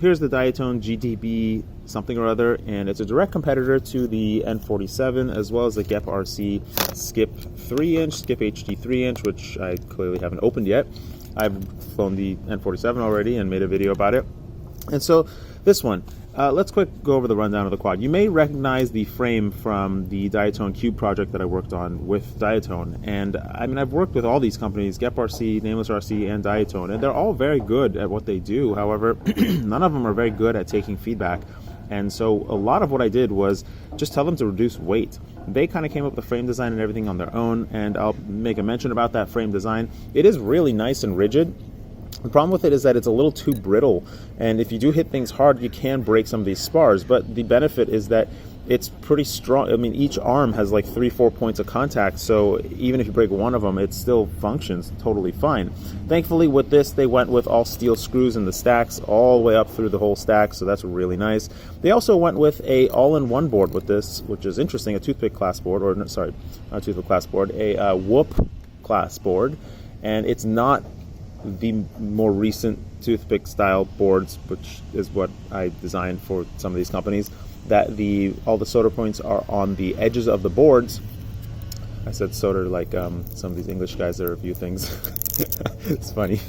here's the Diatone GTB something or other, and it's a direct competitor to the N47 as well as the GEP RC Skip 3-inch, Skip HD 3-inch, which I clearly haven't opened yet. I've flown the N47 already and made a video about it. And so this one, let's quick go over the rundown of the quad. You may recognize the frame from the Diatone Cube project that I worked on with Diatone. And I mean, I've worked with all these companies, GEP RC, Nameless RC, and Diatone, and they're all very good at what they do. However, none of them are very good at taking feedback. And so a lot of what I did was just tell them to reduce weight. They kind of came up with the frame design and everything on their own, and I'll make a mention about that frame design. It is really nice and rigid. The problem with it is that it's a little too brittle, and if you do hit things hard, you can break some of these spars, but the benefit is that it's pretty strong. I mean, each arm has like 3-4 points of contact, so even if you break one of them, it still functions totally fine. Thankfully, with this, they went with all steel screws in the stacks all the way up through the whole stack, so that's really nice. They also went with a all-in-one board with this, which is interesting, a toothpick class board, or sorry, not a toothpick class board, a whoop class board, and it's not the more recent toothpick style boards, which is what I designed for some of these companies, that all the solder points are on the edges of the boards. I said solder like some of these English guys that review things. It's funny.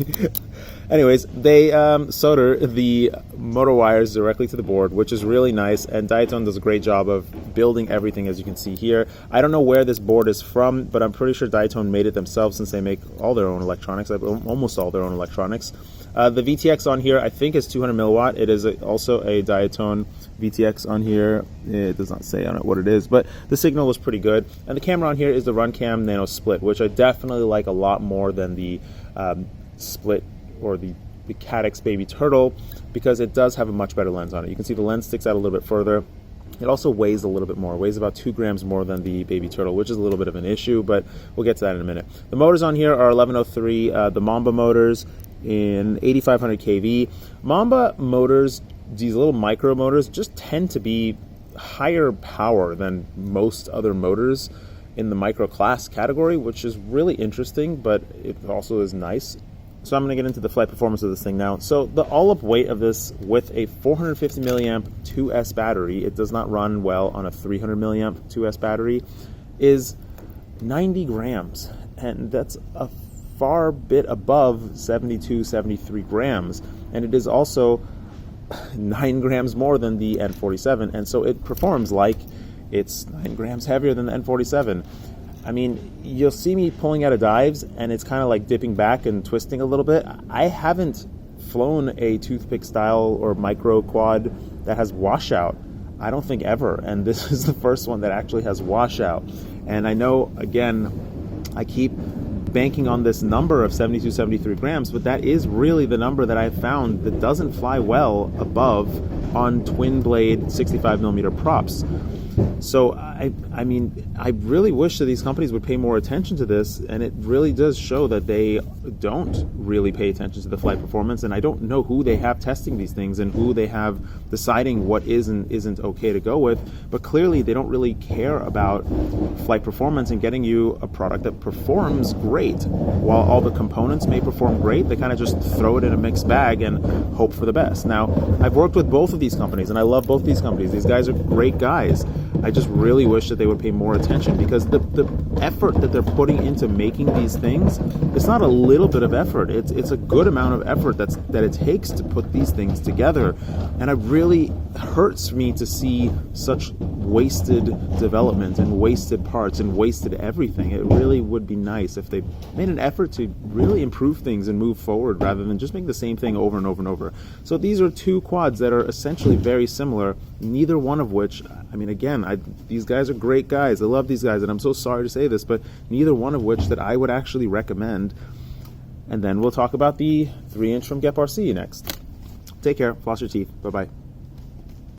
Anyways, they solder the motor wires directly to the board, which is really nice, and Diatone does a great job of building everything, as you can see here. I don't know where this board is from, but I'm pretty sure Diatone made it themselves since they make all their own electronics, almost all their own electronics. The VTX on here, I think, is 200 milliwatt. It is also a Diatone VTX on here. It does not say on it what it is, but the signal was pretty good. And the camera on here is the RunCam Nano Split, which I definitely like a lot more than the Split or the Caddx Baby Turtle, because it does have a much better lens on it. You can see the lens sticks out a little bit further. It also weighs a little bit more. It weighs about 2 grams more than the Baby Turtle, which is a little bit of an issue, but we'll get to that in a minute. The motors on here are 1103, the Mamba motors in 8500 kV. Mamba motors, these little micro motors, just tend to be higher power than most other motors in the micro class category, which is really interesting, but it also is nice. So I'm going to get into the flight performance of this thing now. So the all-up weight of this with a 450 milliamp 2S battery, it does not run well on a 300 milliamp 2S battery, is 90 grams. And that's a far bit above 72, 73 grams. And it is also 9 grams more than the N47. And so it performs like it's 9 grams heavier than the N47. I mean, you'll see me pulling out of dives, and it's kind of like dipping back and twisting a little bit. I haven't flown a toothpick style or micro quad that has washout, I don't think ever, and this is the first one that actually has washout. And I know, again, I keep banking on this number of 72, 73 grams, but that is really the number that I've found that doesn't fly well above on twin blade 65 millimeter props. So I mean, I really wish that these companies would pay more attention to this, and it really does show that they don't really pay attention to the flight performance, and I don't know who they have testing these things and who they have deciding what is and isn't okay to go with, but clearly they don't really care about flight performance and getting you a product that performs great. While all the components may perform great, they kind of just throw it in a mixed bag and hope for the best. Now, I've worked with both of these companies, and I love both these companies. These guys are great guys. I just really wish that they would pay more attention, because the effort that they're putting into making these things, it's not a little bit of effort. It's a good amount of effort that it takes to put these things together. And it really hurts me to see such wasted development and wasted parts and wasted everything. It really would be nice if they made an effort to really improve things and move forward rather than just make the same thing over and over and over. So these are two quads that are essentially very similar, neither one of which, I mean, again, these guys are great guys. I love these guys, and I'm so sorry to say this, but neither one of which that I would actually recommend. And then we'll talk about the 3-inch from GEP RC next. Take care. Floss your teeth. Bye-bye.